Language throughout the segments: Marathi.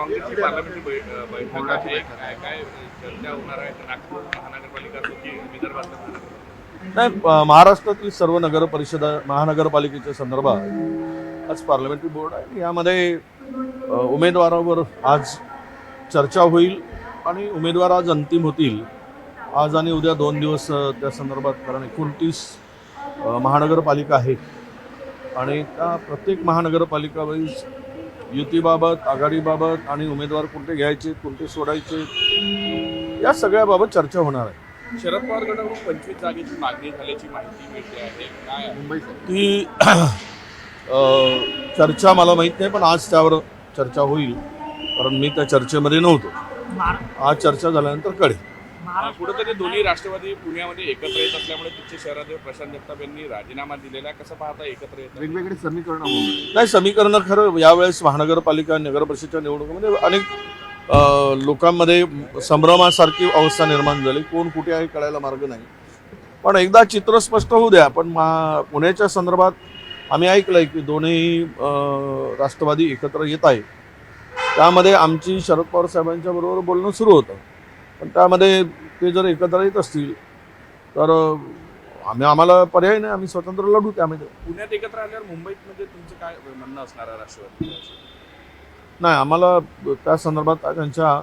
काँग्रेसची पार्लमेंटरी बैठक आहे, काय काय चर्चा होणार आहे नागपूर महानगरपालिका असो की विदर्भातल्या महानगरपालिका? नाही, महाराष्ट्रातील सर्व नगर परिषदा महानगरपालिकेच्या संदर्भात आज पार्लमेंटरी बोर्ड आहे. यामध्ये उमेदवारावर आज चर्चा होईल आणि उमेदवार आज अंतिम होतील. आज आणि उद्या 2 दिवस त्या संदर्भात, कारण 29 महानगरपालिका आहेत आणि त्या प्रत्येक महानगरपालिका वाईज युतीबाबत, आघाडीबाबत आणि उमेदवार कोणते घ्यायचे, कोणते सोडायचे, या सगळ्याबाबत चर्चा होणार आहे. शरद पवार गटाकडून 25 जागेची मागणी झाल्याची माहिती मिळते आहे, काय आहे? मुंबईत ती चर्चा मला माहीत नाही, पण आज त्यावर चर्चा होईल, कारण मी त्या चर्चेमध्ये नव्हतो. आज चर्चा झाल्यानंतर कळेल. कुठेतरी दोन्ही राष्ट्रवादी पुण्यामध्ये एकत्र येत असल्यामुळे तिथचे शहराध्यक्ष प्रशांत जगताप यांनी राजीनामा दिलेला आहे. कसं पाहता एकत्र येत? वेगवेगळे समीकरण होऊन नाही, समीकरणं खरं यावेळेस महानगरपालिका नगर परिषदेच्या निवडणुकीमध्ये अनेक लोकांमध्ये संभ्रमासारखी अवस्था निर्माण झाली. कोण कुठे आहे कळायला मार्ग नाही. पण एकदा चित्र स्पष्ट होऊ द्या. पण पुण्याच्या संदर्भात आम्ही ऐकलंय की दोन्ही राष्ट्रवादी एकत्र येत आहे. त्यामध्ये आमची शरद पवार साहेबांच्या बरोबर बोलणं सुरू होतं. पण त्यामध्ये ते जर एकत्र येत असतील तर आम्हाला पर्याय नाही, आम्ही स्वतंत्र लढू. त्यामध्ये पुण्यात एकत्र आल्यावर मुंबईत म्हणजे तुमचं काय म्हणणं असणार आहे राष्ट्रवादी? नाही, आम्हाला त्या संदर्भात त्यांच्या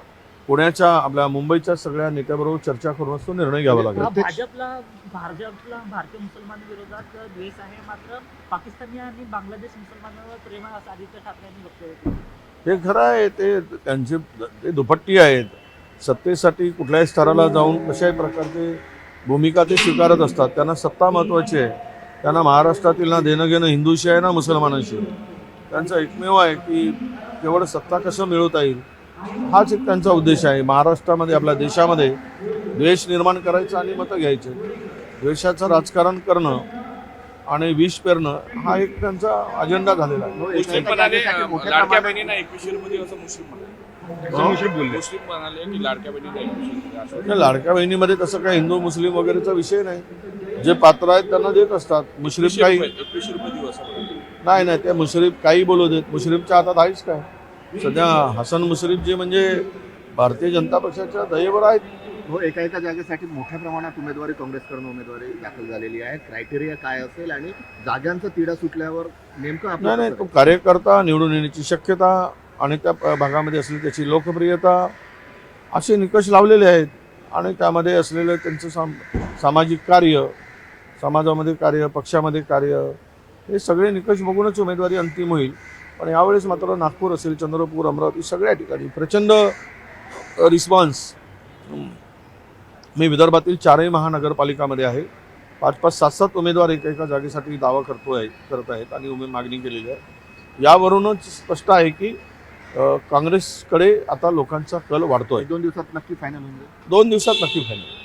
पुण्याच्या आपल्या मुंबईच्या सगळ्या नेत्याबरोबर चर्चा करूनच तो निर्णय घ्यावा लागेल. भाजपला भारतीय मुसलमानांविरोधात द्वेष आहे, मात्र पाकिस्तानी आणि बांगलादेश मुसलमानांवर प्रेम आहे असं आदित्य ठाकरे यांनी वक्तव्य केलं. हे खरं आहे. ते दुपट्टी आहेत. सत्तेसाठी कुठल्याही स्तराला जाऊन कशाही प्रकारचे भूमिका ते स्वीकारत असतात. त्यांना सत्ता महत्त्वाची आहे. त्यांना महाराष्ट्रातील ना देणं घेणं हिंदूशी आहे ना मुसलमानांशी. त्यांचा एकमेव आहे की केवळ सत्ता कसं मिळवता येईल, हाच एक त्यांचा उद्देश आहे. महाराष्ट्रामध्ये, आपल्या देशामध्ये द्वेष निर्माण करायचा आणि मतं घ्यायचे, द्वेषाचं राजकारण करणं आणि विष पेरणं हा एक त्यांचा अजेंडा झालेला आहे. मुस्लिम म्हणाले लाडक्या बहिणींना 21 रुपये असं मुस्लिम म्हणाले. मुस्लिम म्हणाले की लाडक्या बहिणींना 21 रुपये. लाडक्या बहिणीमध्ये तसं काही हिंदू मुस्लिम वगैरेचा विषय नाही. जे पात्र आहेत त्यांना देत असतात. मुश्रीफ काही 21 रुपये दिवस नाही, ते मुश्रीफ काही बोलू देत. मुश्रीफच्या हातात आहेच काय सध्या. हसन मुश्रीफ जे म्हणजे भारतीय जनता पक्षाच्या दयेवर आहेत. हो, एका जागेसाठी मोठ्या प्रमाणात काँग्रेसकडून उमेदवारी दाखल झालेली आहे. क्रायटेरिया काय असेल आणि जागांचा तिढा सुटल्यावर नेमकं नाही, तो कार्यकर्ता निवडून येण्याची शक्यता आणि त्या भागामध्ये असलेली त्याची लोकप्रियता असे निकष लावलेले आहेत. आणि त्यामध्ये असलेलं त्यांचं सामाजिक कार्य, समाजामध्ये कार्य, पक्षामध्ये कार्य, हे सगळे निकष बघूनच उमेदवारी अंतिम होईल. पण यावेळेस मात्र नागपूर असेल, चंद्रपूर, अमरावती सगळ्या ठिकाणी प्रचंड रिस्पॉन्स. मी विदर्भातील 4ही महानगरपालिकामध्ये आहे. 5-5, 7-7 उमेदवार एका जागेसाठी दावा करत आहेत आणि मागणी केलेली आहे. यावरूनच स्पष्ट आहे की काँग्रेसकडे आता लोकांचा कल वाढतोय. 2 दिवसात नक्की फायनल होईल. 2 दिवसात नक्की फायनल.